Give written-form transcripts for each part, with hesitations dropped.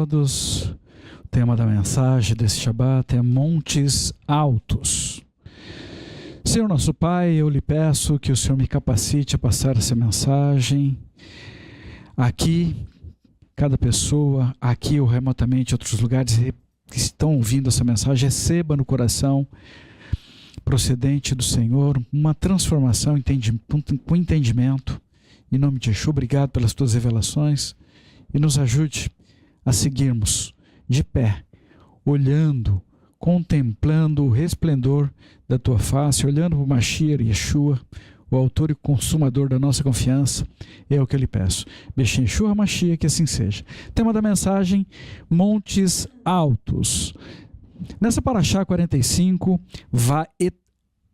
todos. O tema da mensagem desse Shabat é Montes Altos. Senhor nosso Pai, eu lhe peço que o Senhor me capacite a passar essa mensagem aqui, cada pessoa, aqui ou remotamente em outros lugares que estão ouvindo essa mensagem, receba no coração procedente do Senhor uma transformação com entendimento. Em nome de Yeshua, obrigado pelas tuas revelações e nos ajude a seguirmos de pé, olhando, contemplando o resplendor da tua face, olhando para o Mashiach Yeshua, o autor e consumador da nossa confiança. É o que eu lhe peço. Bechim Yeshua Mashiach, que assim seja. Tema da mensagem, Montes Altos. Nessa Parashá 45, Va'et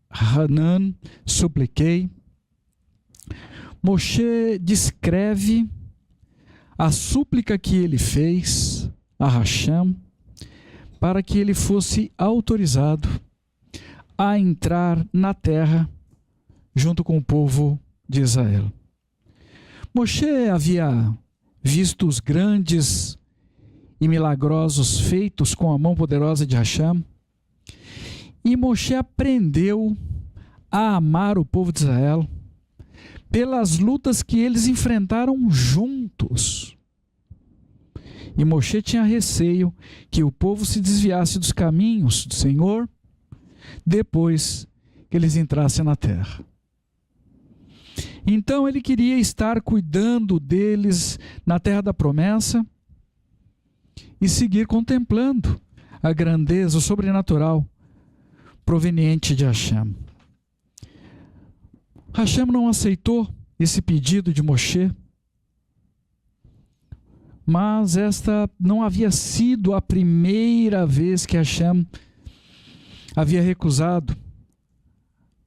Hanan, supliquei, Moshe descreve a súplica que ele fez a Hashem para que ele fosse autorizado a entrar na terra junto com o povo de Israel. Moshe havia visto os grandes e milagrosos feitos com a mão poderosa de Hashem, e Moshe aprendeu a amar o povo de Israel pelas lutas que eles enfrentaram juntos. E Moshe tinha receio que o povo se desviasse dos caminhos do Senhor depois que eles entrassem na terra. Então ele queria estar cuidando deles na terra da promessa e seguir contemplando a grandeza, o sobrenatural proveniente de Hashem. Hashem não aceitou esse pedido de Moshe, mas esta não havia sido a primeira vez que Hashem havia recusado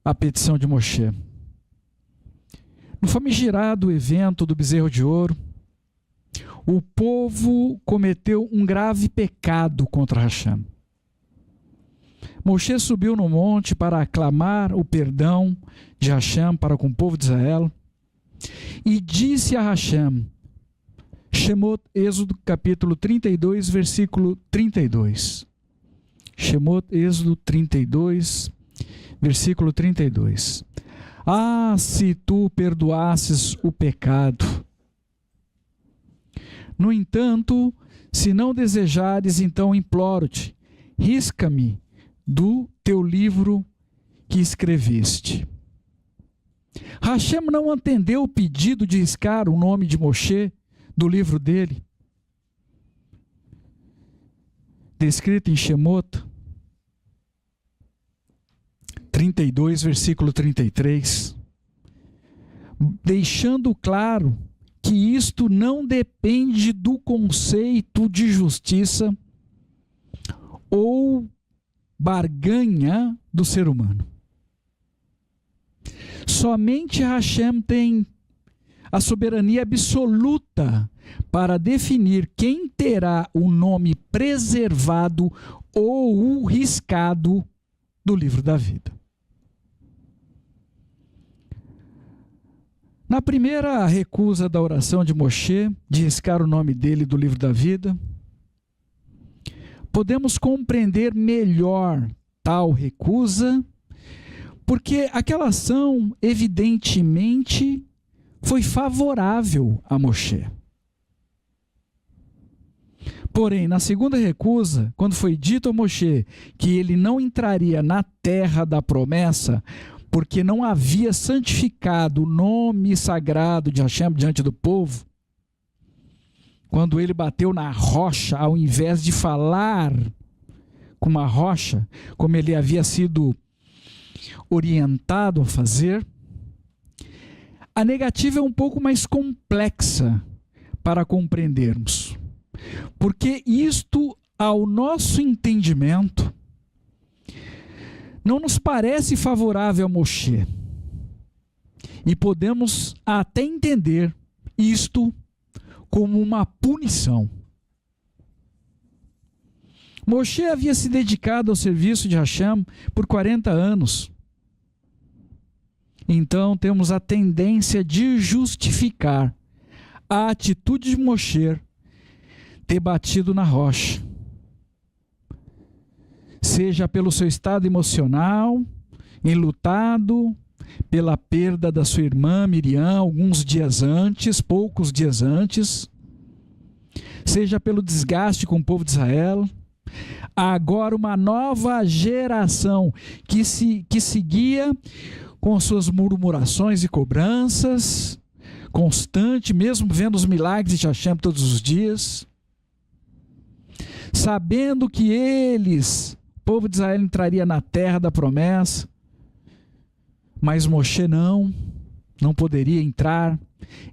a petição de Moshe. No famigerado evento do bezerro de ouro, o povo cometeu um grave pecado contra Hashem. Moshe subiu no monte para aclamar o perdão de Hashem para com o povo de Israel e disse a Hashem, Shemot, Êxodo capítulo 32, versículo 32. Shemot, Êxodo 32, versículo 32. Ah, se tu perdoasses o pecado! No entanto, se não desejares, então imploro-te, risca-me do teu livro que escreveste. Hashem não atendeu o pedido de riscar o nome de Moshe do livro dele, descrito em Shemot 32, versículo 33, deixando claro que isto não depende do conceito de justiça ou barganha do ser humano. Somente Hashem tem a soberania absoluta para definir quem terá o nome preservado ou riscado do livro da vida. Na primeira recusa da oração de Moshe, de riscar o nome dele do livro da vida, podemos compreender melhor tal recusa, porque aquela ação evidentemente foi favorável a Moshe. Porém, na segunda recusa, quando foi dito a Moshe que ele não entraria na terra da promessa, porque não havia santificado o nome sagrado de Hashem diante do povo, quando ele bateu na rocha, ao invés de falar com uma rocha, como ele havia sido orientado a fazer, a negativa é um pouco mais complexa para compreendermos. Porque isto, ao nosso entendimento, não nos parece favorável a Moshe. E podemos até entender isto como uma punição. Moshe havia se dedicado ao serviço de Hashem por 40 anos. Então temos a tendência de justificar a atitude de Moshe ter batido na rocha. Seja pelo seu estado emocional, enlutado, pela perda da sua irmã Miriam poucos dias antes, seja pelo desgaste com o povo de Israel. Agora uma nova geração que seguia com suas murmurações e cobranças, constante, mesmo vendo os milagres de Hashem todos os dias, sabendo que o povo de Israel entraria na terra da promessa, mas Moshe não poderia entrar,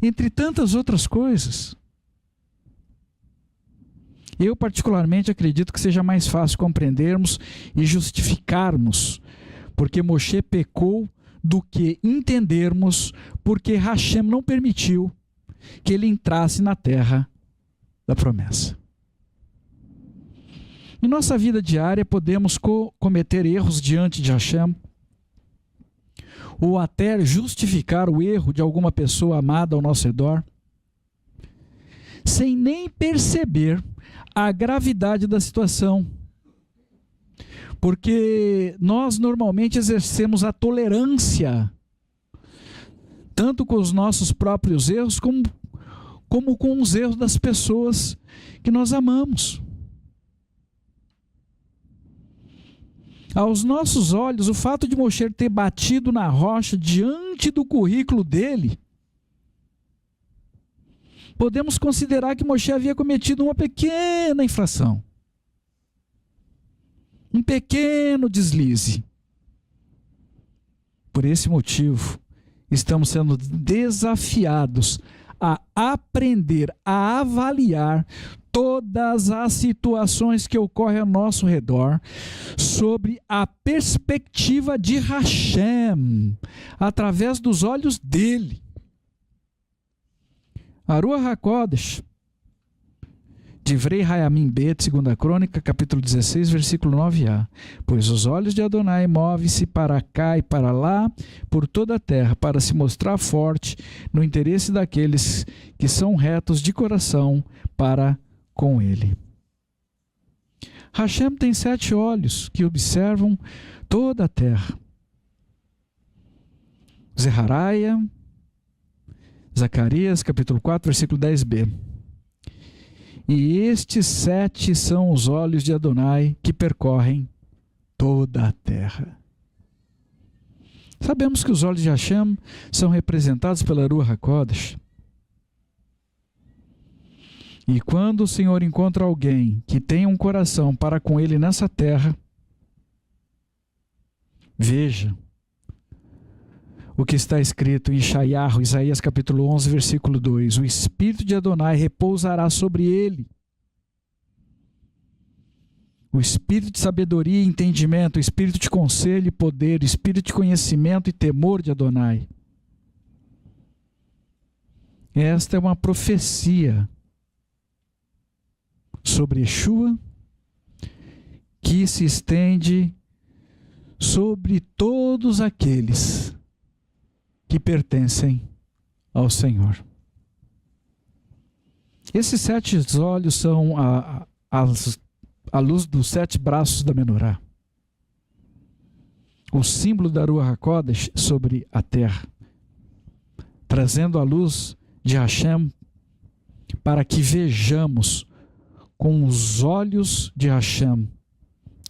entre tantas outras coisas. Eu particularmente acredito que seja mais fácil compreendermos e justificarmos porque Moshe pecou do que entendermos porque Hashem não permitiu que ele entrasse na terra da promessa. Em nossa vida diária podemos cometer erros diante de Hashem, ou até justificar o erro de alguma pessoa amada ao nosso redor, sem nem perceber a gravidade da situação. Porque nós normalmente exercemos a tolerância, tanto com os nossos próprios erros, como com os erros das pessoas que nós amamos. Aos nossos olhos, o fato de Moshe ter batido na rocha diante do currículo dele, podemos considerar que Moshe havia cometido uma pequena infração, um pequeno deslize. Por esse motivo, estamos sendo desafiados a aprender, a avaliar todas as situações que ocorrem ao nosso redor sobre a perspectiva de Hashem, através dos olhos dele. A Ruach HaKodesh, Divrei Hayamim Bet, 2 Crônica, capítulo 16, versículo 9a. Pois os olhos de Adonai movem-se para cá e para lá, por toda a terra, para se mostrar forte no interesse daqueles que são retos de coração para com ele. Hashem tem 7 olhos que observam toda a terra. Zechariah, Zacarias, capítulo 4, versículo 10b. E estes 7 são os olhos de Adonai que percorrem toda a terra. Sabemos que os olhos de Hashem são representados pela Ruach HaKodesh. E quando o Senhor encontra alguém que tem um coração para com ele nessa terra, veja o que está escrito em Isaías capítulo 11, versículo 2. O Espírito de Adonai repousará sobre ele. O Espírito de sabedoria e entendimento, o Espírito de conselho e poder, o Espírito de conhecimento e temor de Adonai. Esta é uma profecia sobre Yeshua, que se estende sobre todos aqueles que pertencem ao Senhor. Esses 7 olhos são a luz dos 7 braços da menorá, o símbolo da Ruach HaKodesh sobre a terra, trazendo a luz de Hashem para que vejamos com os olhos de Hashem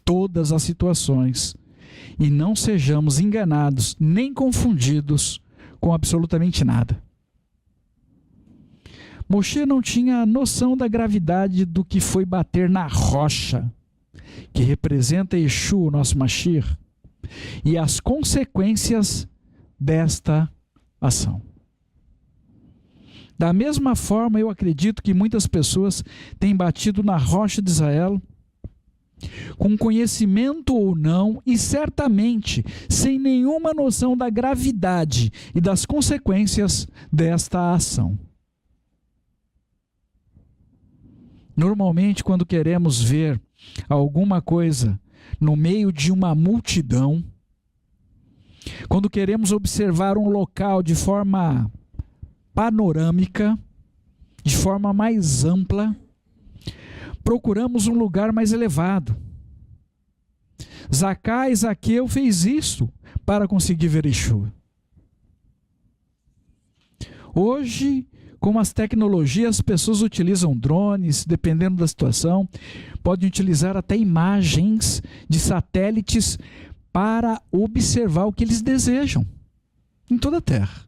todas as situações e não sejamos enganados nem confundidos com absolutamente nada. Moshe não tinha noção da gravidade do que foi bater na rocha, que representa Yeshua, o nosso Mashiach, e as consequências desta ação. Da mesma forma, eu acredito que muitas pessoas têm batido na rocha de Israel, com conhecimento ou não, e certamente sem nenhuma noção da gravidade e das consequências desta ação. Normalmente, quando queremos ver alguma coisa no meio de uma multidão, quando queremos observar um local de forma panorâmica, de forma mais ampla, procuramos um lugar mais elevado. Zaqueu fez isso para conseguir ver Yeshua. Hoje, com as tecnologias, as pessoas utilizam drones, dependendo da situação, podem utilizar até imagens de satélites para observar o que eles desejam em toda a Terra.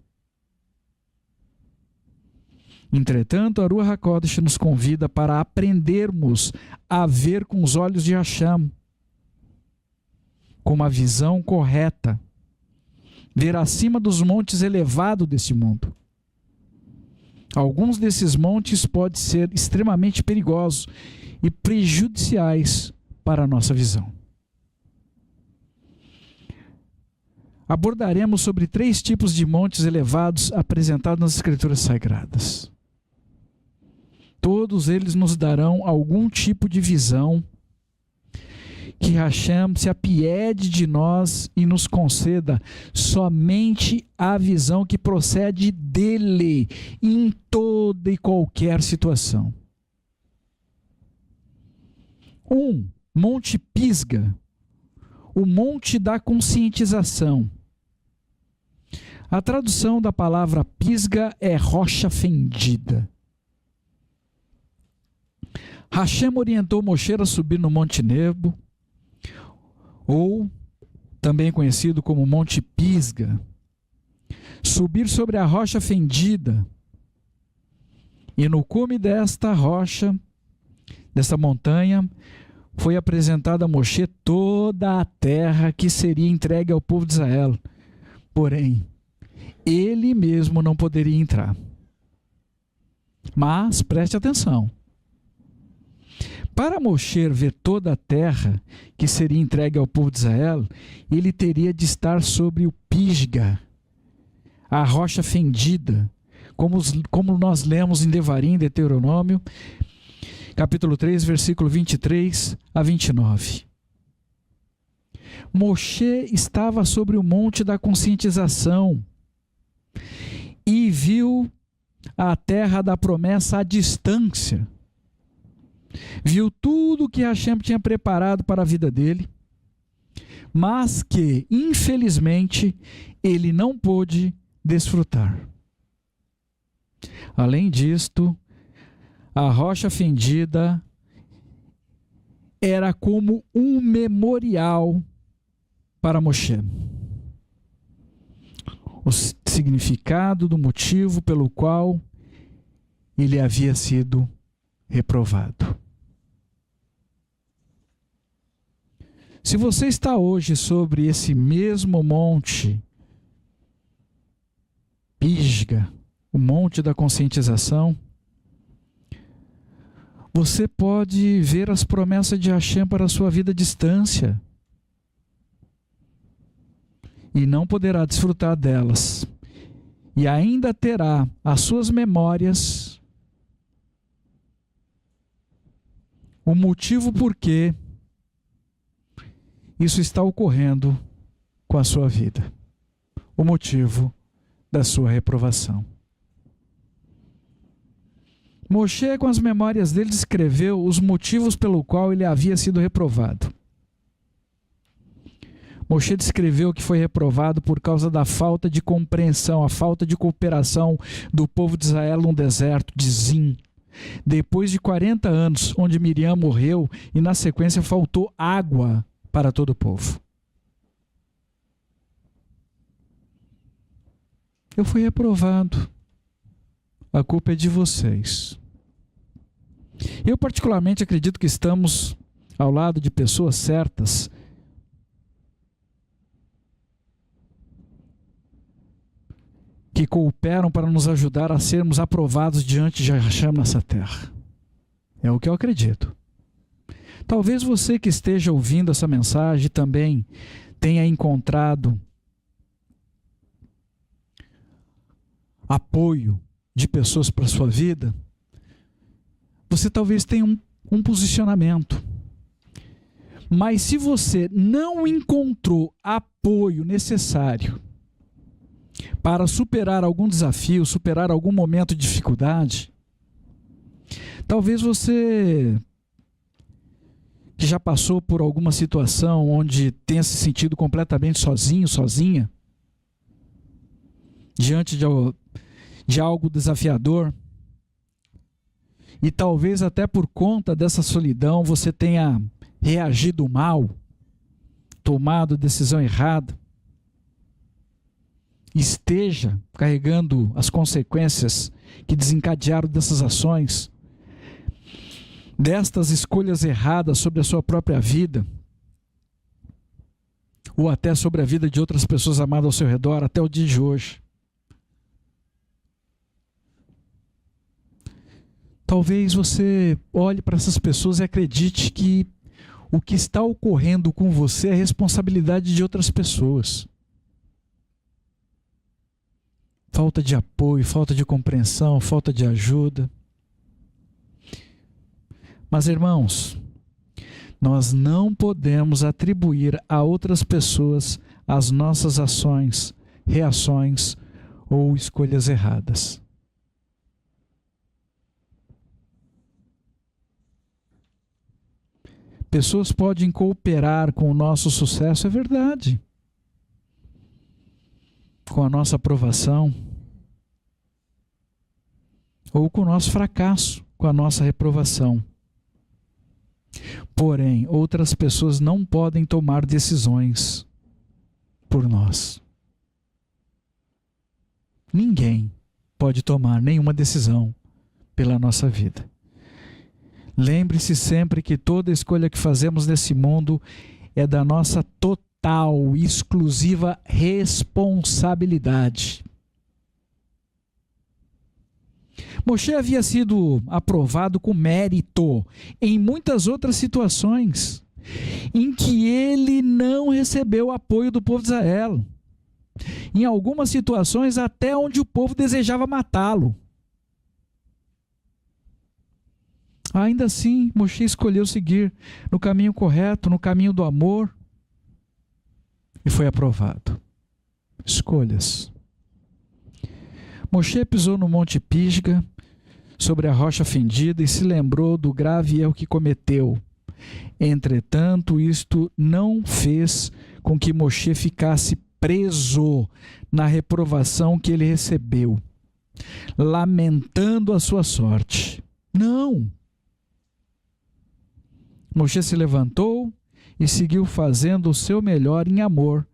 Entretanto, a Ruach HaKodesh nos convida para aprendermos a ver com os olhos de Hashem, com uma visão correta, ver acima dos montes elevados deste mundo. Alguns desses montes podem ser extremamente perigosos e prejudiciais para a nossa visão. Abordaremos sobre 3 tipos de montes elevados apresentados nas Escrituras Sagradas. Todos eles nos darão algum tipo de visão, que Hashem se apiede de nós e nos conceda somente a visão que procede dele em toda e qualquer situação. Monte Pisga, o monte da conscientização. A tradução da palavra Pisga é rocha fendida. Hashem orientou Moshe a subir no Monte Nebo, ou também conhecido como Monte Pisga, subir sobre a rocha fendida, e no cume desta rocha, desta montanha, foi apresentada a Moshe toda a terra que seria entregue ao povo de Israel. Porém, ele mesmo não poderia entrar. Mas, preste atenção, para Moshe ver toda a terra que seria entregue ao povo de Israel, ele teria de estar sobre o Pisga, a rocha fendida, como nós lemos em Devarim, Deuteronômio, capítulo 3, versículo 23 a 29. Moshe estava sobre o monte da conscientização e viu a terra da promessa à distância. Viu tudo que Hashem tinha preparado para a vida dele, mas que, infelizmente, ele não pôde desfrutar. Além disto, a rocha fendida era como um memorial para Moshe. O significado do motivo pelo qual ele havia sido reprovado. Se você está hoje sobre esse mesmo monte, Pisga, o monte da conscientização, você pode ver as promessas de Hashem para a sua vida à distância e não poderá desfrutar delas, e ainda terá as suas memórias, o motivo por que isso está ocorrendo com a sua vida, o motivo da sua reprovação. Moshe, com as memórias dele, descreveu os motivos pelo qual ele havia sido reprovado. Moshe descreveu que foi reprovado por causa da falta de compreensão, a falta de cooperação do povo de Israel no deserto de Zin. Depois de 40 anos, onde Miriam morreu e na sequência faltou água para todo o povo. Eu fui reprovado. A culpa é de vocês. Eu particularmente acredito que estamos ao lado de pessoas certas que cooperam para nos ajudar a sermos aprovados diante de Hashem nessa terra. É o que eu acredito. Talvez você que esteja ouvindo essa mensagem também tenha encontrado apoio de pessoas para a sua vida. Você talvez tenha um posicionamento. Mas se você não encontrou apoio necessário para superar algum desafio, superar algum momento de dificuldade, talvez você que já passou por alguma situação onde tenha se sentido completamente sozinho, sozinha, diante de algo desafiador, e talvez até por conta dessa solidão você tenha reagido mal, tomado decisão errada, esteja carregando as consequências que desencadearam dessas ações, destas escolhas erradas sobre a sua própria vida, ou até sobre a vida de outras pessoas amadas ao seu redor, até o dia de hoje. Talvez você olhe para essas pessoas e acredite que o que está ocorrendo com você é responsabilidade de outras pessoas. Falta de apoio, falta de compreensão, falta de ajuda. Mas, irmãos, nós não podemos atribuir a outras pessoas as nossas ações, reações ou escolhas erradas. Pessoas podem cooperar com o nosso sucesso, é verdade. Com a nossa aprovação. Ou com o nosso fracasso, com a nossa reprovação. Porém, outras pessoas não podem tomar decisões por nós. Ninguém pode tomar nenhuma decisão pela nossa vida. Lembre-se sempre que toda escolha que fazemos nesse mundo é da nossa total e exclusiva responsabilidade. Moshe havia sido aprovado com mérito em muitas outras situações em que ele não recebeu o apoio do povo de Israel. Em algumas situações até onde o povo desejava matá-lo. Ainda assim, Moshe escolheu seguir no caminho correto, no caminho do amor, e foi aprovado. Escolhas. Moshe pisou no Monte Pisga, sobre a rocha fendida, e se lembrou do grave erro que cometeu. Entretanto, isto não fez com que Moshe ficasse preso na reprovação que ele recebeu, lamentando a sua sorte. Não! Moshe se levantou e seguiu fazendo o seu melhor em amor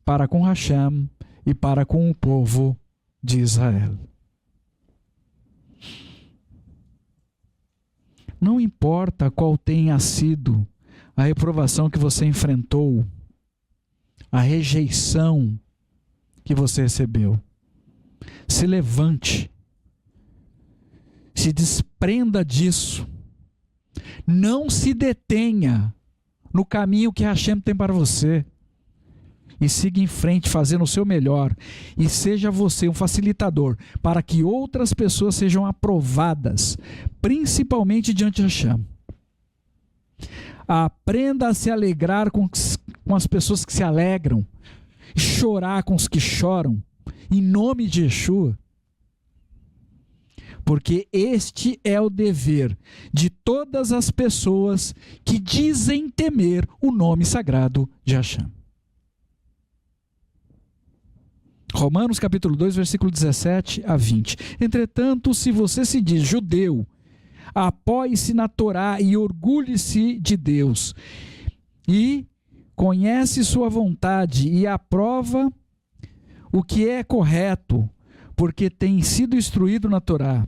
para com Hashem e para com o povo de Israel. Não importa qual tenha sido a reprovação que você enfrentou, a rejeição que você recebeu. Se levante, se desprenda disso. Não se detenha no caminho que Hashem tem para você. E siga em frente fazendo o seu melhor. E seja você um facilitador para que outras pessoas sejam aprovadas, principalmente diante de Hashem. Aprenda a se alegrar com as pessoas que se alegram, e chorar com os que choram, em nome de Yeshua. Porque este é o dever de todas as pessoas que dizem temer o nome sagrado de Hashem. Romanos capítulo 2, versículo 17 a 20. Entretanto, se você se diz judeu, apoie-se na Torá e orgulhe-se de Deus, e conhece sua vontade e aprova o que é correto, porque tem sido instruído na Torá,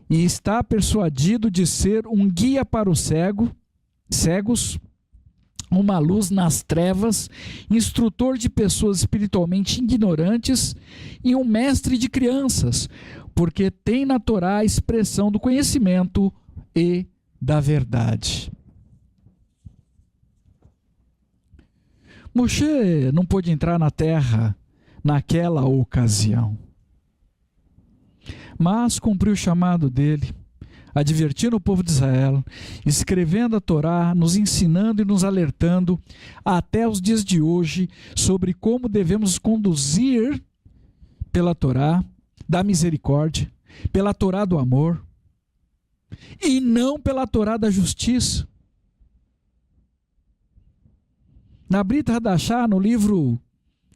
e está persuadido de ser um guia para os cegos, uma luz nas trevas, instrutor de pessoas espiritualmente ignorantes e um mestre de crianças, porque tem na Torá a expressão do conhecimento e da verdade. Moshe não pôde entrar na terra naquela ocasião, mas cumpriu o chamado dele, advertindo o povo de Israel, escrevendo a Torá, nos ensinando e nos alertando até os dias de hoje sobre como devemos conduzir pela Torá da misericórdia, pela Torá do amor, e não pela Torá da justiça. Na Brit Hadashah, no livro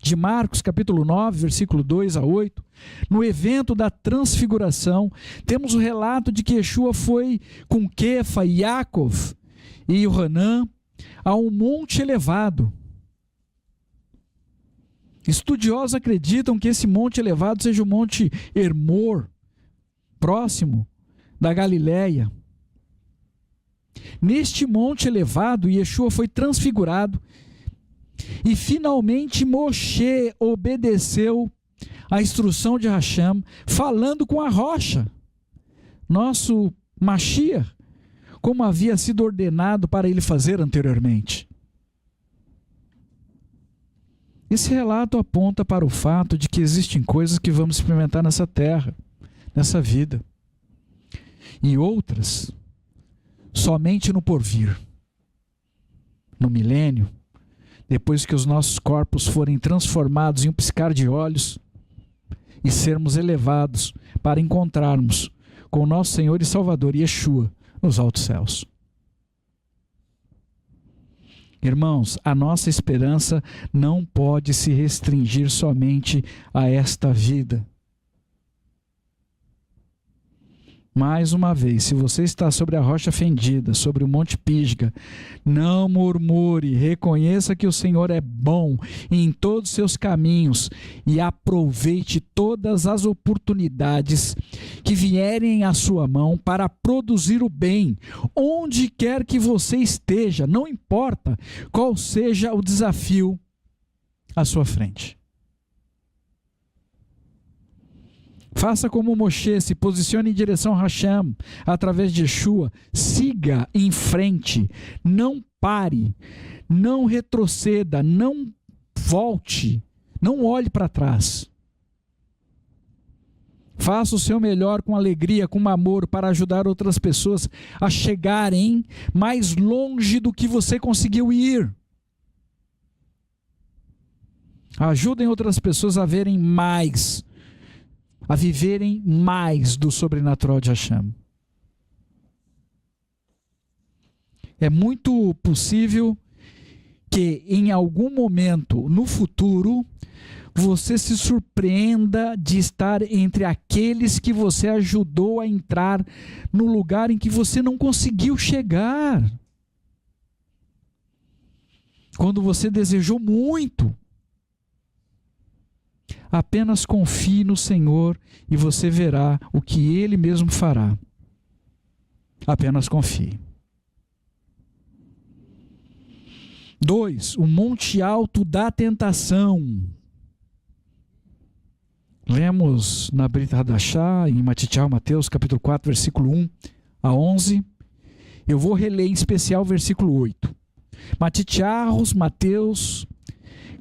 de Marcos, capítulo 9, versículo 2 a 8, no evento da transfiguração, temos o relato de que Yeshua foi com Kefa, Yaakov e Yohanan a um monte elevado. Estudiosos acreditam que esse monte elevado seja o Monte Hermor, próximo da Galileia. Neste monte elevado, Yeshua foi transfigurado e finalmente Moshe obedeceu a instrução de Hashem, falando com a rocha, nosso Mashiach, como havia sido ordenado para ele fazer anteriormente. Esse relato aponta para o fato de que existem coisas que vamos experimentar nessa terra, nessa vida, e outras somente no porvir, no milênio, depois que os nossos corpos forem transformados em um piscar de olhos e sermos elevados para encontrarmos com o nosso Senhor e Salvador Yeshua nos altos céus. Irmãos, a nossa esperança não pode se restringir somente a esta vida. Mais uma vez, se você está sobre a rocha fendida, sobre o Monte Pisga, não murmure, reconheça que o Senhor é bom em todos os seus caminhos e aproveite todas as oportunidades que vierem à sua mão para produzir o bem, onde quer que você esteja, não importa qual seja o desafio à sua frente. Faça como Moshe, se posicione em direção a Hashem, através de Yeshua, siga em frente, não pare, não retroceda, não volte, não olhe para trás. Faça o seu melhor com alegria, com amor, para ajudar outras pessoas a chegarem mais longe do que você conseguiu ir. Ajudem outras pessoas a verem mais, a viverem mais do sobrenatural de Hashem. É muito possível que em algum momento no futuro você se surpreenda de estar entre aqueles que você ajudou a entrar no lugar em que você não conseguiu chegar. Quando você desejou muito. Apenas confie no Senhor e você verá o que Ele mesmo fará. Apenas confie. 2. O monte alto da tentação. Lemos na Brit Hadashah, em Matityahu, Mateus, capítulo 4, versículo 1 a 11. Eu vou reler em especial o versículo 8. Matityahu, Mateus,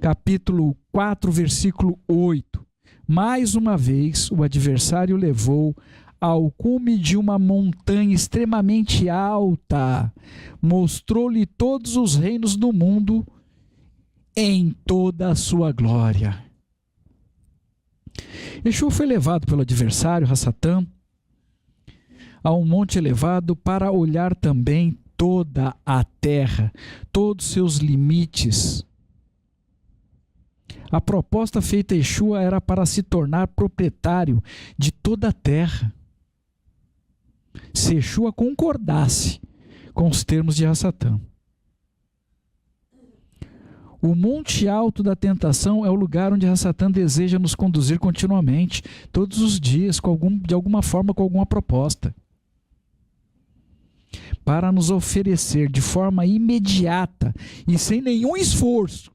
capítulo 4, versículo 8. Mais uma vez, o adversário levou ao cume de uma montanha extremamente alta, mostrou-lhe todos os reinos do mundo em toda a sua glória. Yeshua foi levado pelo adversário, Satã, a um monte elevado para olhar também toda a terra, todos os seus limites. A proposta feita a Yeshua era para se tornar proprietário de toda a terra. Se Yeshua concordasse com os termos de Satã. O monte alto da tentação é o lugar onde Satã deseja nos conduzir continuamente, todos os dias, de alguma forma, com alguma proposta. Para nos oferecer de forma imediata e sem nenhum esforço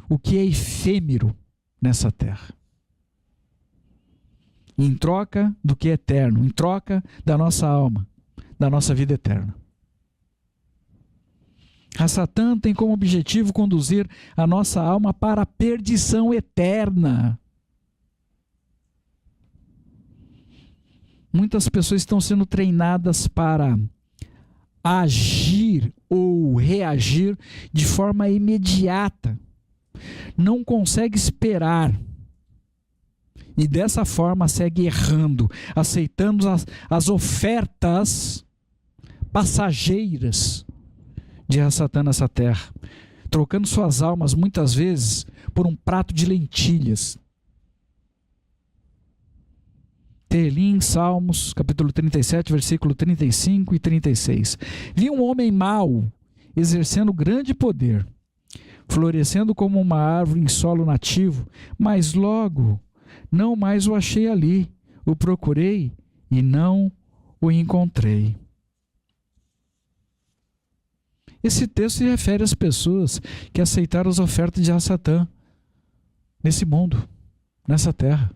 o que é efêmero nessa terra. Em troca do que é eterno, em troca da nossa alma, da nossa vida eterna. Satã tem como objetivo conduzir a nossa alma para a perdição eterna. Muitas pessoas estão sendo treinadas para agir ou reagir de forma imediata. Não consegue esperar. E dessa forma segue errando, aceitando as ofertas passageiras de Satã nessa terra. trocando suas almas muitas vezes por um prato de lentilhas. Telim, Salmos, capítulo 37, versículo 35 e 36. Vi um homem mau exercendo grande poder, florescendo como uma árvore em solo nativo, mas logo não mais o achei ali. O procurei e não o encontrei. Esse texto se refere às pessoas que aceitaram as ofertas de Satã nesse mundo, nessa terra.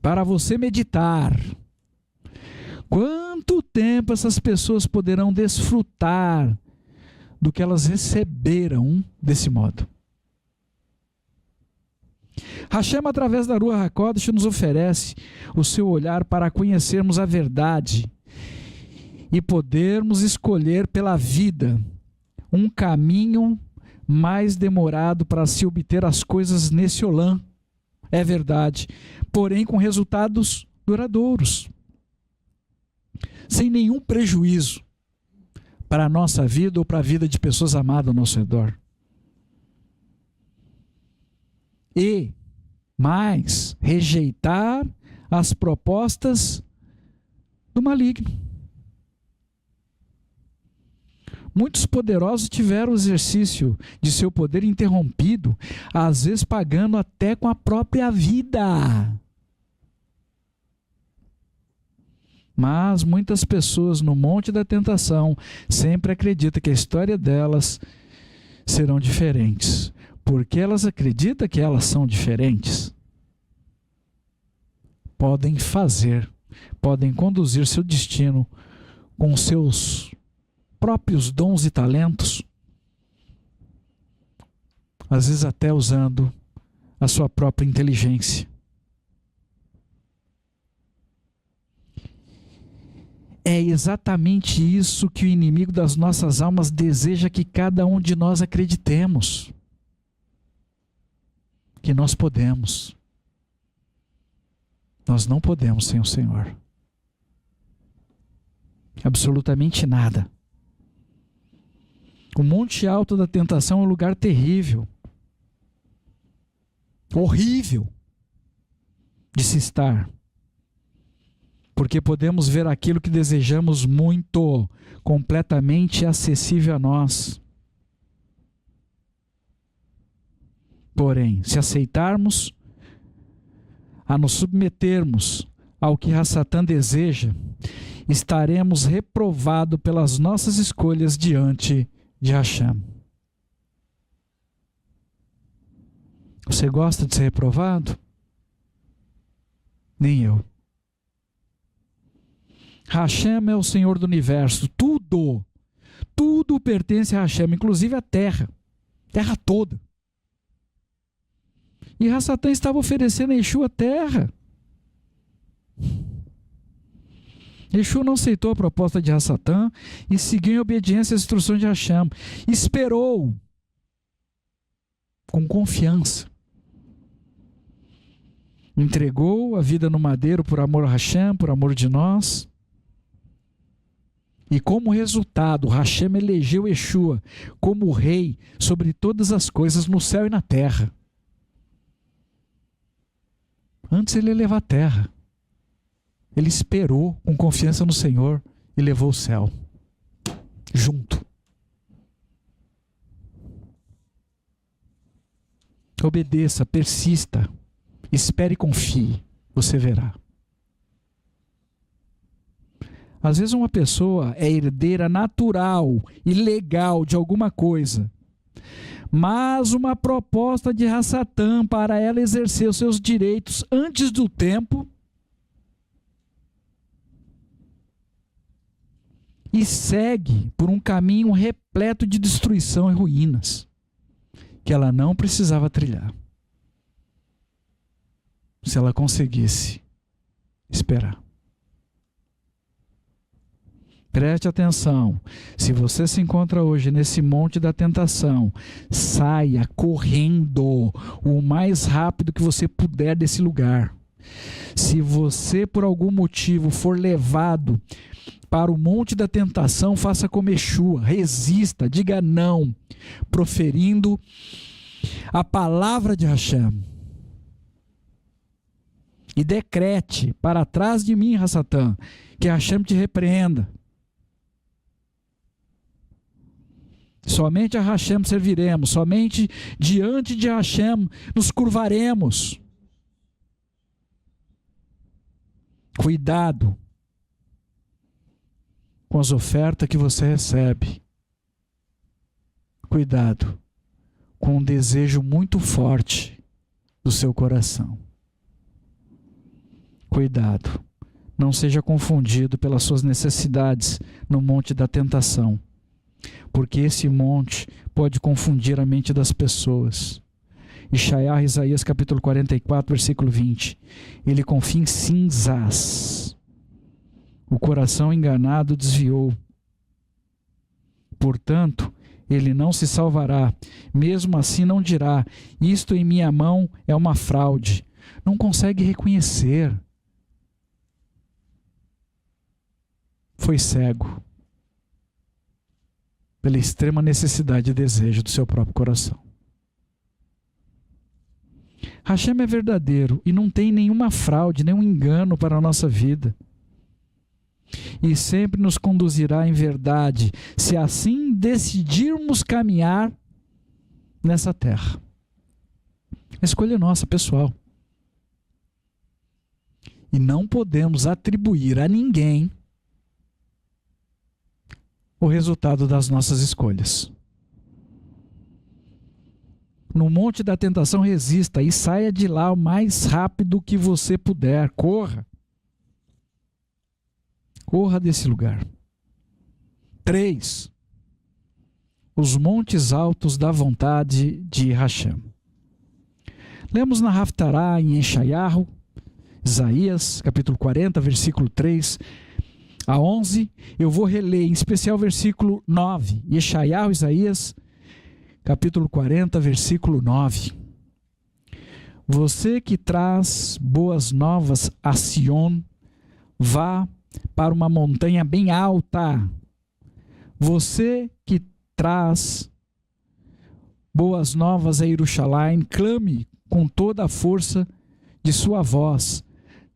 Para você meditar, quanto tempo essas pessoas poderão desfrutar do que elas receberam desse modo? Hashem, através da Ruach HaKodesh, nos oferece o seu olhar para conhecermos a verdade e podermos escolher pela vida um caminho mais demorado para se obter as coisas nesse olã. É verdade, porém com resultados duradouros, sem nenhum prejuízo para a nossa vida ou para a vida de pessoas amadas ao nosso redor. E mais, rejeitar as propostas do maligno. Muitos poderosos tiveram o exercício de seu poder interrompido, às vezes pagando até com a própria vida. Mas muitas pessoas no Monte da Tentação sempre acreditam que a história delas serão diferentes. Porque elas acreditam que elas são diferentes. Podem conduzir seu destino com seus próprios dons e talentos, às vezes até usando a sua própria inteligência. É exatamente isso que o inimigo das nossas almas deseja que cada um de nós acreditemos. Que nós podemos. Nós não podemos sem o Senhor. Absolutamente nada. O Monte Alto da Tentação é um lugar terrível. Horrível de se estar. Porque podemos ver aquilo que desejamos muito, completamente acessível a nós. Porém, se aceitarmos a nos submetermos ao que Satã deseja, estaremos reprovados pelas nossas escolhas diante de Hashem. Você gosta de ser reprovado? Nem eu. Hashem é o Senhor do universo. Tudo pertence a Hashem, inclusive a terra toda. E Satã estava oferecendo a Yeshua terra. Yeshua não aceitou a proposta de Satã e seguiu em obediência às instruções de Hashem. Esperou com confiança. Entregou a vida no madeiro por amor a Hashem, por amor de nós. E como resultado, Hashem elegeu Yeshua como o rei sobre todas as coisas no céu e na terra. Antes ele ia levar a terra. Ele esperou com confiança no Senhor e levou o céu. Junto. Obedeça, persista, espere e confie. Você verá. Às vezes uma pessoa é herdeira natural e legal de alguma coisa, mas uma proposta de Satã para ela exercer os seus direitos antes do tempo e segue por um caminho repleto de destruição e ruínas que ela não precisava trilhar, se ela conseguisse esperar. Preste atenção, se você se encontra hoje nesse monte da tentação, saia correndo o mais rápido que você puder desse lugar. Se você por algum motivo for levado para o monte da tentação, faça como Yeshua, resista, diga não, proferindo a palavra de Hashem. E decrete para trás de mim, Satã, que Hashem te repreenda. Somente a Hashem serviremos, somente diante de Hashem nos curvaremos. Cuidado com as ofertas que você recebe. Cuidado com um desejo muito forte do seu coração. Cuidado, não seja confundido pelas suas necessidades no monte da tentação, porque esse monte pode confundir a mente das pessoas. Isaías capítulo 44, versículo 20. Ele confia em cinzas. O coração enganado desviou. Portanto, ele não se salvará. Mesmo assim não dirá, isto em minha mão é uma fraude. Não consegue reconhecer. Foi cego pela extrema necessidade e desejo do seu próprio coração. Hashem é verdadeiro e não tem nenhuma fraude, nenhum engano para a nossa vida. E sempre nos conduzirá em verdade, se assim decidirmos caminhar nessa terra. A escolha é nossa, pessoal. E não podemos atribuir a ninguém o resultado das nossas escolhas. No monte da tentação, resista e saia de lá o mais rápido que você puder. Corra. Corra desse lugar. 3. Os montes altos da vontade de Hashem. Lemos na Haftará em Yeshayahu, Isaías, capítulo 40, versículo 3 a 11. Eu vou reler, em especial, versículo 9. Yeshayahu, Isaías, capítulo 40, versículo 9. Você que traz boas novas a Sion, vá para uma montanha bem alta. Você que traz boas novas a Jerusalém, clame com toda a força de sua voz.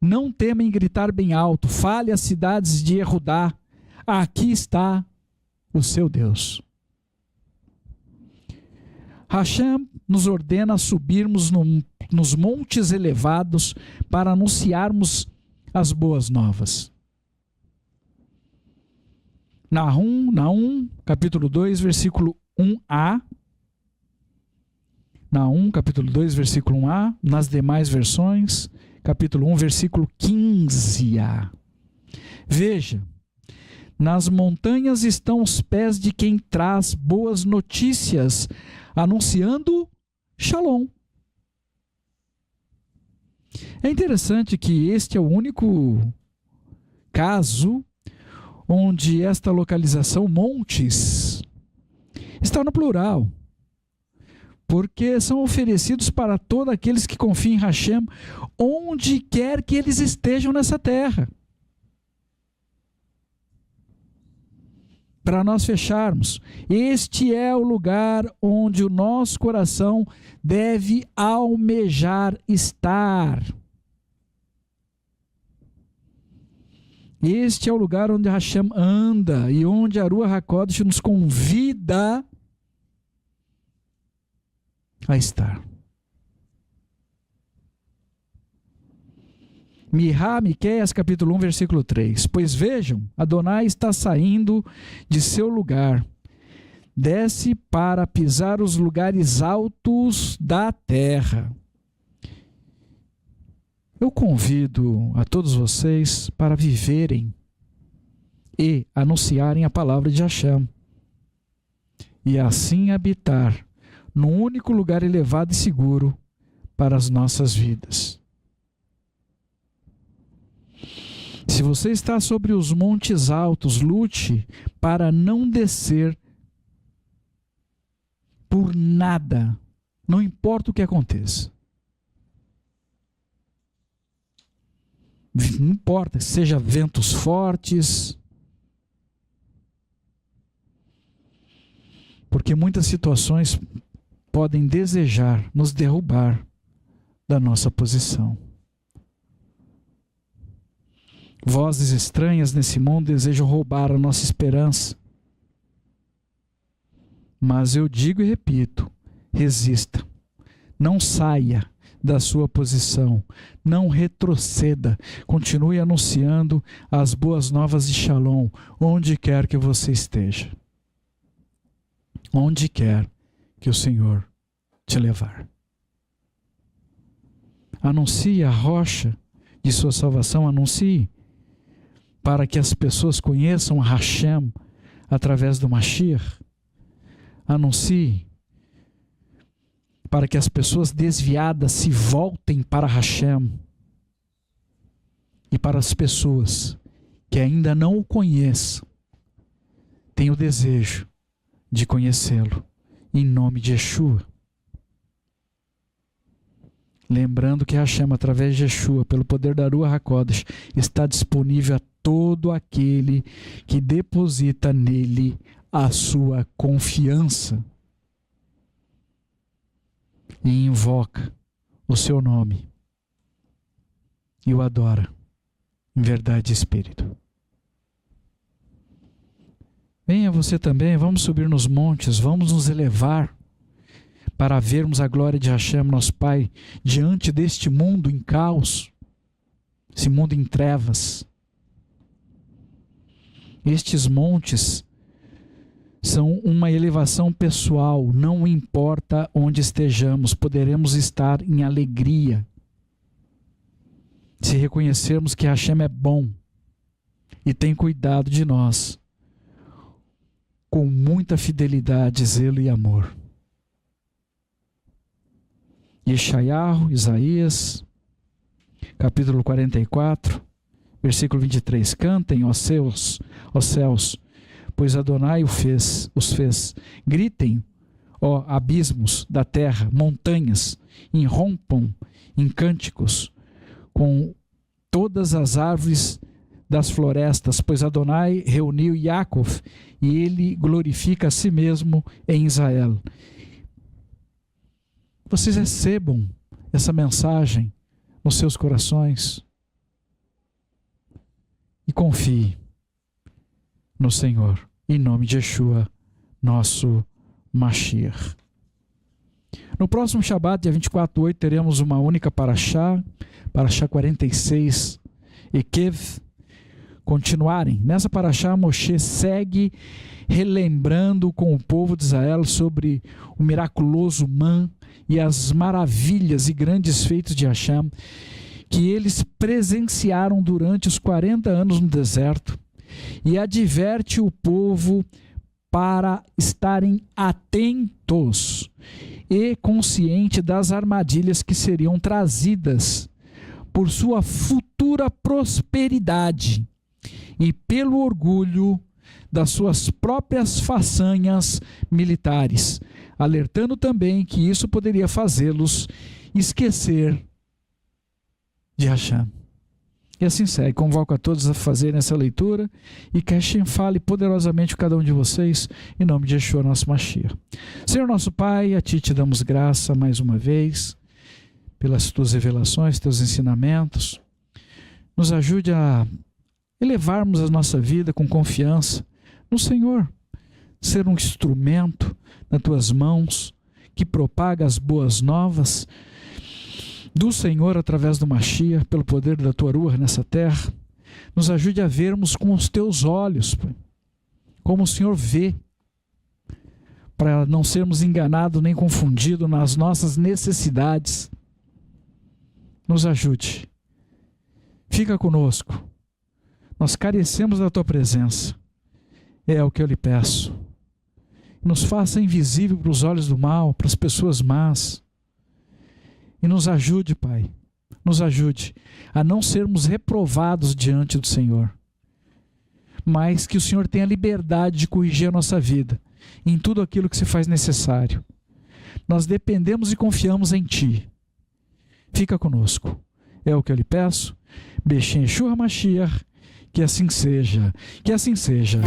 Não tema em gritar bem alto. Fale às cidades de Yehudá. Aqui está o seu Deus. Hashem nos ordena subirmos nos montes elevados para anunciarmos as boas novas. Nahum, capítulo 2, versículo 1a. Nahum, capítulo 2, versículo 1a. Nas demais versões, capítulo 1, versículo 15a. Veja, nas montanhas estão os pés de quem traz boas notícias, anunciando Shalom. É interessante que este é o único caso onde esta localização, montes, está no plural, porque são oferecidos para todos aqueles que confiam em Hashem, onde quer que eles estejam nessa terra. Para nós fecharmos, este é o lugar onde o nosso coração deve almejar estar. Este é o lugar onde Hashem anda e onde a Ruach HaKodesh nos convida a estar. Miqueias capítulo 1, versículo 3. Pois vejam, Adonai está saindo de seu lugar, desce para pisar os lugares altos da terra. Eu convido a todos vocês para viverem e anunciarem a palavra de Hashem, e assim habitar no único lugar elevado e seguro para as nossas vidas. Se você está sobre os montes altos, lute para não descer por nada, não importa o que aconteça. Não importa, seja ventos fortes, porque muitas situações podem desejar nos derrubar da nossa posição. Vozes estranhas nesse mundo desejam roubar a nossa esperança. Mas eu digo e repito, resista. Não saia da sua posição. Não retroceda. Continue anunciando as boas novas de Shalom, onde quer que você esteja. Onde quer que o Senhor te levar. Anuncie a rocha de sua salvação, anuncie, para que as pessoas conheçam Hashem através do Mashiach. Anuncie, para que as pessoas desviadas se voltem para Hashem. E para as pessoas que ainda não o conheçam, tenham o desejo de conhecê-lo, em nome de Yeshua. Lembrando que Hashem, através de Yeshua, pelo poder da Ruach HaKodesh, está disponível a todo aquele que deposita nele a sua confiança e invoca o seu nome e o adora em verdade e espírito. Venha você também, vamos subir nos montes, vamos nos elevar para vermos a glória de Hashem, nosso Pai, diante deste mundo em caos, esse mundo em trevas. Estes montes são uma elevação pessoal, não importa onde estejamos, poderemos estar em alegria, se reconhecermos que Hashem é bom e tem cuidado de nós, com muita fidelidade, zelo e amor. Yeshayahu, Isaías, capítulo 44, versículo 23. Cantem, ó céus, pois Adonai os fez. Gritem, ó abismos da terra, montanhas, irrompam em cânticos com todas as árvores das florestas, pois Adonai reuniu Yaakov e ele glorifica a si mesmo em Israel. Vocês recebam essa mensagem nos seus corações e confie no Senhor, em nome de Yeshua, nosso Mashiach. No próximo Shabat, dia 24/8, teremos uma única Parashá 46, Ekev. Continuarem. Nessa Parashá, Moshe segue relembrando com o povo de Israel sobre o miraculoso Man e as maravilhas e grandes feitos de Hashem que eles presenciaram durante os 40 anos no deserto, e adverte o povo para estarem atentos e conscientes das armadilhas que seriam trazidas por sua futura prosperidade e pelo orgulho das suas próprias façanhas militares, alertando também que isso poderia fazê-los esquecer de Hashem. E assim segue. Convoco a todos a fazerem essa leitura e que Hashem fale poderosamente com cada um de vocês, em nome de Yeshua, nosso Mashiach. Senhor nosso Pai, a Ti te damos graça mais uma vez pelas Tuas revelações, Teus ensinamentos. Nos ajude a elevarmos a nossa vida com confiança no Senhor, ser um instrumento nas Tuas mãos que propaga as boas novas do Senhor através do Mashiach, pelo poder da Tua Ruach nessa terra. Nos ajude a vermos com os Teus olhos, Pai, como o Senhor vê, para não sermos enganados nem confundidos nas nossas necessidades. Nos ajude. Fica conosco. Nós carecemos da Tua presença. É o que eu lhe peço. Nos faça invisível para os olhos do mal, para as pessoas más. E nos ajude, Pai, nos ajude a não sermos reprovados diante do Senhor, mas que o Senhor tenha liberdade de corrigir a nossa vida em tudo aquilo que se faz necessário. Nós dependemos e confiamos em Ti. Fica conosco. É o que eu lhe peço, B'Shem Yeshua HaMashiach, que assim seja, que assim seja.